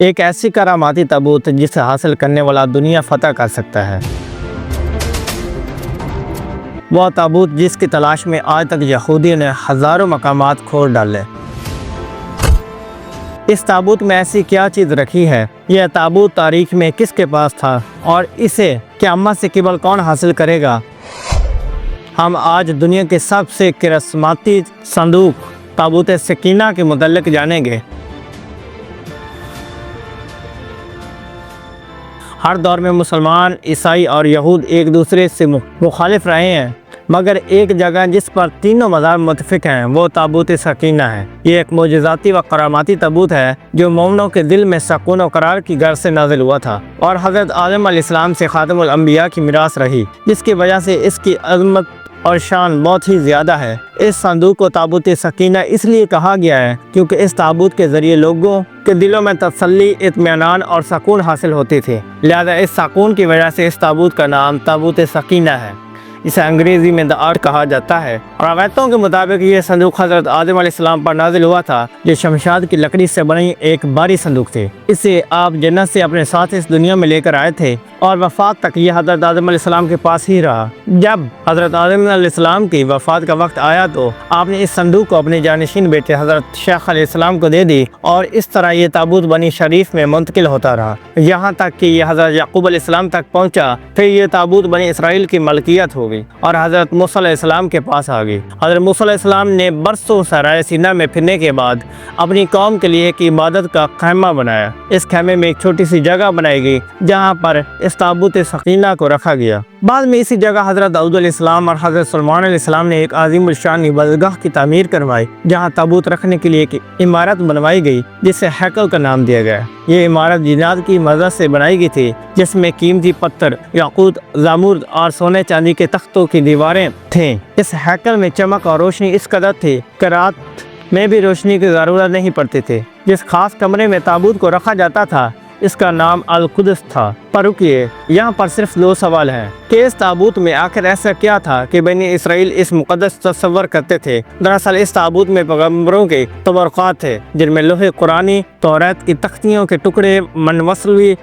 ایک ایسی کراماتی تابوت جسے حاصل کرنے والا دنیا فتح کر سکتا ہے۔ وہ تابوت جس کی تلاش میں آج تک یہودیوں نے ہزاروں مقامات کھود ڈالے۔ اس تابوت میں ایسی کیا چیز رکھی ہے؟ یہ تابوت تاریخ میں کس کے پاس تھا اور اسے قیامت سے قبل کون حاصل کرے گا؟ ہم آج دنیا کے سب سے کراماتی صندوق تابوت سکینہ کے متعلق جانیں گے۔ ہر دور میں مسلمان، عیسائی اور یہود ایک دوسرے سے مخالف رہے ہیں، مگر ایک جگہ جس پر تینوں مذاہب متفق ہیں وہ تابوت سکینہ ہے۔ یہ ایک معجزاتی و کراماتی تابوت ہے جو مومنوں کے دل میں سکون و قرار کی غرض سے نازل ہوا تھا اور حضرت آدم علیہ السلام سے خاتم الانبیاء کی میراث رہی، جس کی وجہ سے اس کی عظمت اور شان بہت ہی زیادہ ہے۔ اس صندوق کو تابوت سکینہ اس لیے کہا گیا ہے کیونکہ اس تابوت کے ذریعے لوگوں کے دلوں میں تسلی، اطمینان اور سکون حاصل ہوتی تھی، لہذا اس سکون کی وجہ سے اس تابوت کا نام تابوت سکینہ ہے۔ اسے انگریزی میں دی آرک کہا جاتا ہے۔ روایتوں کے مطابق یہ صندوق حضرت آدم علیہ السلام پر نازل ہوا تھا، جو شمشاد کی لکڑی سے بنی ایک بھاری صندوق تھی۔ اسے آپ جنت سے اپنے ساتھ اس دنیا میں لے کر آئے تھے اور وفات تک یہ حضرت آدم علیہ السلام کے پاس ہی رہا۔ جب حضرت آدم علیہ السلام کی وفات کا وقت آیا تو آپ نے اس صندوق کو اپنے جانشین بیٹے حضرت شیخ علیہ السلام کو دے دی اور اس طرح یہ تابوت بنی شریف میں منتقل ہوتا رہا، یہاں تک کہ یہ حضرت یعقوب علیہ السلام تک پہنچا۔ پھر یہ تابوت بنی اسرائیل کی ملکیت ہو گئی اور حضرت موسیٰ علیہ السلام کے پاس آ گئی۔ حضرت موسیٰ علیہ السلام نے برسوں صحرائے سینا میں پھرنے کے بعد اپنی قوم کے لیے ایک عبادت کا خیمہ بنایا۔ اس خیمے میں ایک چھوٹی سی جگہ بنائی گئی جہاں پر اس تابوت سکینہ کو رکھا گیا۔ بعد میں اسی جگہ حضرت داؤد علیہ السلام اور حضرت سلیمان علیہ السلام نے ایک عظیم الشان عبادتگاہ کی تعمیر کروائی، جہاں تابوت رکھنے کے لیے ایک عمارت بنوائی گئی جسے ہیکل کا نام دیا گیا۔ یہ عمارت جنات کی مدد سے بنائی گئی تھی، جس میں قیمتی پتھر، یاقوت، زمرد اور سونے چاندی کے تختوں کی دیواریں تھیں۔ اس ہیکل میں چمک اور روشنی اس قدر تھی کہ رات میں بھی روشنی کی ضرورت نہیں پڑتی تھی۔ جس خاص کمرے میں تابوت کو رکھا جاتا تھا اس کا نام القدس تھا۔ پر رکیے، یہاں پر صرف دو سوال ہیں کہ اس تابوت میں آخر ایسا کیا تھا کہ بنی اسرائیل اس مقدس تصور کرتے تھے؟ دراصل اس تابوت میں پیغمبروں کے تبرکات تھے، جن میں لوح قرآنی، توریت کی تختیوں کے ٹکڑے، منوسلوی،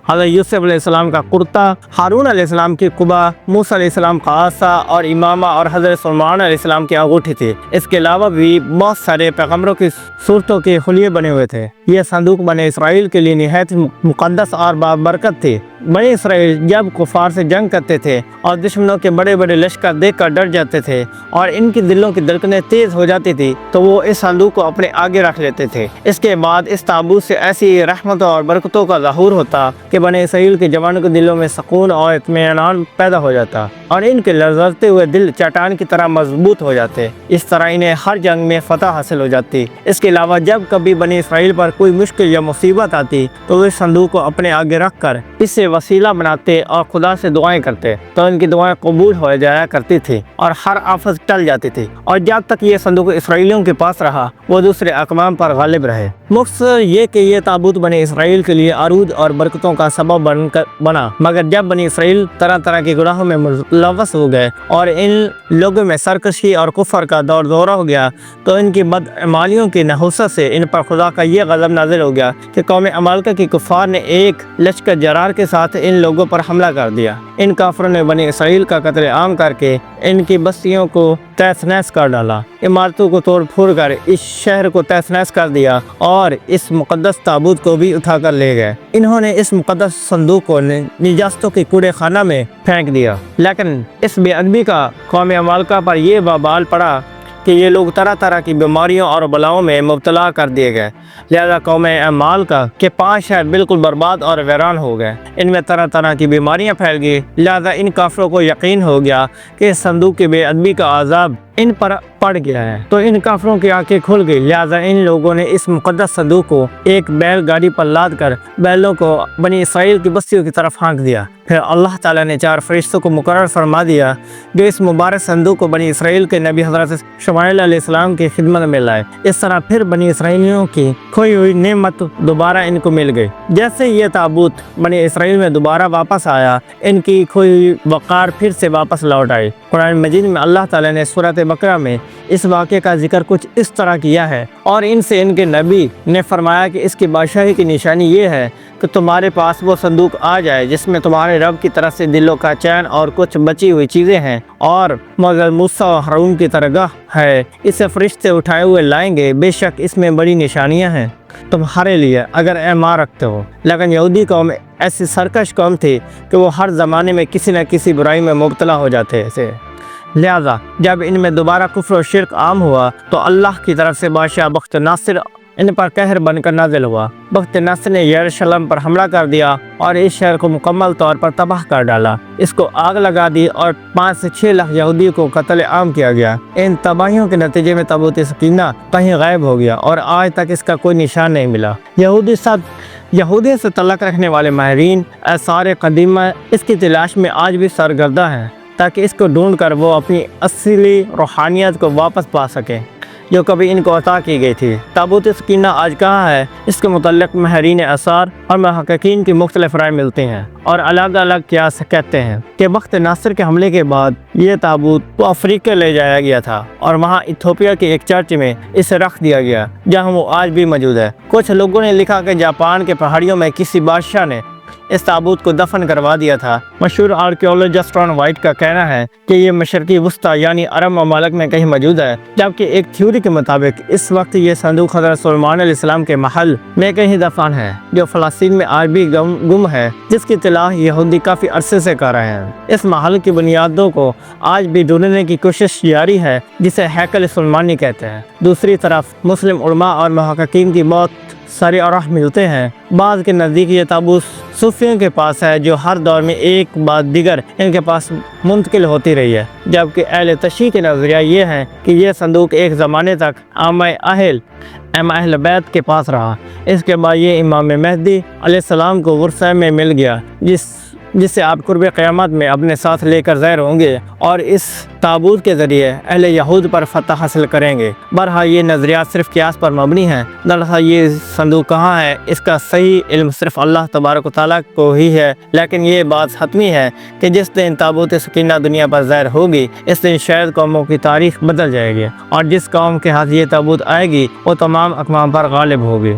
حضرت یوسف علیہ السلام کا کرتا، ہارون علیہ السلام کی قبا، موسیٰ علیہ السلام کا عصا اور امامہ اور حضرت سلیمان علیہ السلام کی انگوٹھی تھی۔ اس کے علاوہ بھی بہت سارے پیغمبروں کی صورتوں کے خلیے بنے ہوئے تھے۔ یہ صندوق بنی اسرائیل کے لیے نہایت مقدس اور بابرکت تھی۔ بنی اسرائیل جب کفار سے جنگ کرتے تھے اور دشمنوں کے بڑے بڑے لشکر دیکھ کر ڈر جاتے تھے اور ان کی دلوں کی دھڑکنیں تیز ہو جاتی تھی تو وہ اس صندوق کو اپنے آگے رکھ لیتے تھے۔ اس کے بعد اس تابوت سے ایسی رحمتوں اور برکتوں کا ظہور ہوتا کہ بنی اسرائیل کے جوانوں کے دلوں میں سکون اور اطمینان پیدا ہو جاتا اور ان کے لرزتے ہوئے دل چٹان کی طرح مضبوط ہو جاتے۔ اس طرح انہیں ہر جنگ میں فتح حاصل ہو جاتی۔ اس کے علاوہ جب کبھی بنی اسرائیل پر کوئی مشکل یا مصیبت آتی تو وہ اس صندوق کو اپنے آگے رکھ کر اسے وسیلہ بناتے اور خدا سے دعائیں کرتے تو ان کی دعائیں قبول ہو جایا کرتی تھی اور ہر آفت ٹل جاتی تھی۔ اور جب تک یہ صندوق اسرائیلیوں کے پاس رہا وہ دوسرے اقوام پر غالب رہے۔ مختصر یہ کہ یہ تابوت بنی اسرائیل کے لیے عروج اور برکتوں کا سبب بنا، مگر جب بنی اسرائیل طرح طرح کے گناہوں میں ملوث ہو گئے اور ان لوگوں میں سرکشی اور کفر کا دور دورہ ہو گیا تو ان کی بدعمالیوں کی نحوست سے ان پر خدا کا یہ غضب نازل ہو گیا کہ قوم عمالقہ کی کفار نے ایک لشکر جرار کے ساتھ ان لوگوں پر حملہ کر دیا۔ ان کافروں نے بنی اسرائیل کا قتل عام کر کے ان کی بستیوں کو تہس نہس کر ڈالا، عمارتوں کو توڑ پھوڑ کر اس شہر کو تہس نہس کر دیا اور اس مقدس تابوت کو بھی اٹھا کر لے گئے۔ انہوں نے اس مقدس صندوق کو نجاستوں کے کوڑے خانہ میں پھینک دیا۔ لیکن اس بے ادبی کا قوم عمالقہ پر یہ وبال پڑا کہ یہ لوگ طرح طرح کی بیماریوں اور بلاؤں میں مبتلا کر دیے گئے، لہذا قوم عمالقہ کے 5 شہر بالکل برباد اور ویران ہو گئے۔ ان میں طرح طرح کی بیماریاں پھیل گئی، لہذا ان کافروں کو یقین ہو گیا کہ اس صندوق کی بے ادبی کا عذاب ان پر پڑ گیا ہے، تو ان کافروں کی آنکھیں کھل گئی، لہذا ان لوگوں نے اس مقدس صندوق کو ایک بیل گاڑی پر لاد کر بیلوں کو بنی اسرائیل کی بستیوں کی طرف ہانک دیا۔ پھر اللہ تعالیٰ نے 4 فرشتوں کو مقرر فرما دیا جو اس مبارک صندوق کو بنی اسرائیل کے نبی حضرت شمائیل علیہ السلام کی خدمت میں لائے۔ اس طرح پھر بنی اسرائیلیوں کی کھوئی ہوئی نعمت دوبارہ ان کو مل گئی۔ جیسے یہ تابوت بنی اسرائیل میں دوبارہ واپس آیا، ان کی کھوئی ہوئی وقار پھر سے واپس لوٹ آئی۔ قرآن مجید میں اللہ تعالیٰ نے سورۃ بقرہ میں اس واقعے کا ذکر کچھ اس طرح کیا ہے، اور ان سے ان کے نبی نے فرمایا کہ اس کی بادشاہی کی نشانی یہ ہے کہ تمہارے پاس وہ صندوق آ جائے جس میں تمہارے رب کی طرف سے دلوں کا چین اور کچھ بچی ہوئی چیزیں ہیں، اور مگر موسیٰ و ہارون کی درگاہ ہے، اسے فرشتے اٹھائے ہوئے لائیں گے، بے شک اس میں بڑی نشانیاں ہیں تمہارے لیے اگر ایمان رکھتے ہو۔ لیکن یہودی قوم ایسی سرکش قوم تھی کہ وہ ہر زمانے میں کسی نہ کسی برائی میں مبتلا ہو جاتے تھے، لہذا جب ان میں دوبارہ کفر و شرک عام ہوا تو اللہ کی طرف سے بادشاہ بخت ناصر ان پر قہر بن کر نازل ہوا۔ بخت ناصر نے یروشلم پر حملہ کر دیا اور اس شہر کو مکمل طور پر تباہ کر ڈالا، اس کو آگ لگا دی اور 5 سے 6 لاکھ یہودی کو قتل عام کیا گیا۔ ان تباہیوں کے نتیجے میں تابوت سکینہ کہیں غائب ہو گیا اور آج تک اس کا کوئی نشان نہیں ملا۔ یہودی سے تعلق رکھنے والے ماہرین آثار قدیمہ اس کی تلاش میں آج بھی سرگردہ ہیں تاکہ اس کو ڈھونڈ کر وہ اپنی اصلی روحانیت کو واپس پا سکیں جو کبھی ان کو عطا کی گئی تھی۔ تابوت سکینہ آج کہاں ہے، اس کے متعلق ماہرین آثار اور محققین کی مختلف رائے ملتی ہیں اور الگ الگ قیاس کہتے ہیں کہ بخت ناصر کے حملے کے بعد یہ تابوت کو افریقہ لے جایا گیا تھا اور وہاں ایتھوپیا کے ایک چرچ میں اسے رکھ دیا گیا جہاں وہ آج بھی موجود ہے۔ کچھ لوگوں نے لکھا کہ جاپان کے پہاڑیوں میں کسی بادشاہ نے اس تابوت کو دفن کروا دیا تھا۔ مشہور آرکیولوجسٹ ران وائٹ کا کہنا ہے کہ یہ مشرقی وسطی یعنی عرب ممالک میں کہیں موجود ہے، جبکہ ایک تھیوری کے مطابق اس وقت یہ صندوق حضرت سلیمان علیہ السلام کے محل میں کہیں دفن ہے جو فلسطین میں آج بھی گم ہے، جس کی اطلاع یہودی کافی عرصے سے کر رہے ہیں۔ اس محل کی بنیادوں کو آج بھی ڈھونڈنے کی کوشش جاری ہے جسے ہیکل سلیمانی کہتے ہیں۔ دوسری طرف مسلم علماء اور محققین کی بہت سارے آراء ملتے ہیں۔ بعض کے نزدیک یہ تابوت صوفیوں کے پاس ہے جو ہر دور میں ایک بعد دیگر ان کے پاس منتقل ہوتی رہی ہے، جبکہ اہل تشیع کے نظریہ یہ ہے کہ یہ صندوق ایک زمانے تک امام اہل بیت کے پاس رہا۔ اس کے بعد یہ امام مہدی علیہ السلام کو ورثہ میں مل گیا جسے آپ قرب قیامت میں اپنے ساتھ لے کر ظاہر ہوں گے اور اس تابوت کے ذریعے اہل یہود پر فتح حاصل کریں گے۔ بہرحال یہ نظریات صرف قیاس پر مبنی ہیں۔ دراصل یہ صندوق کہاں ہے اس کا صحیح علم صرف اللہ تبارک و تعالیٰ کو ہی ہے، لیکن یہ بات حتمی ہے کہ جس دن تابوت سکینہ دنیا پر ظاہر ہوگی اس دن شاید قوموں کی تاریخ بدل جائے گی اور جس قوم کے ہاتھ یہ تابوت آئے گی وہ تمام اقوام پر غالب ہوگی۔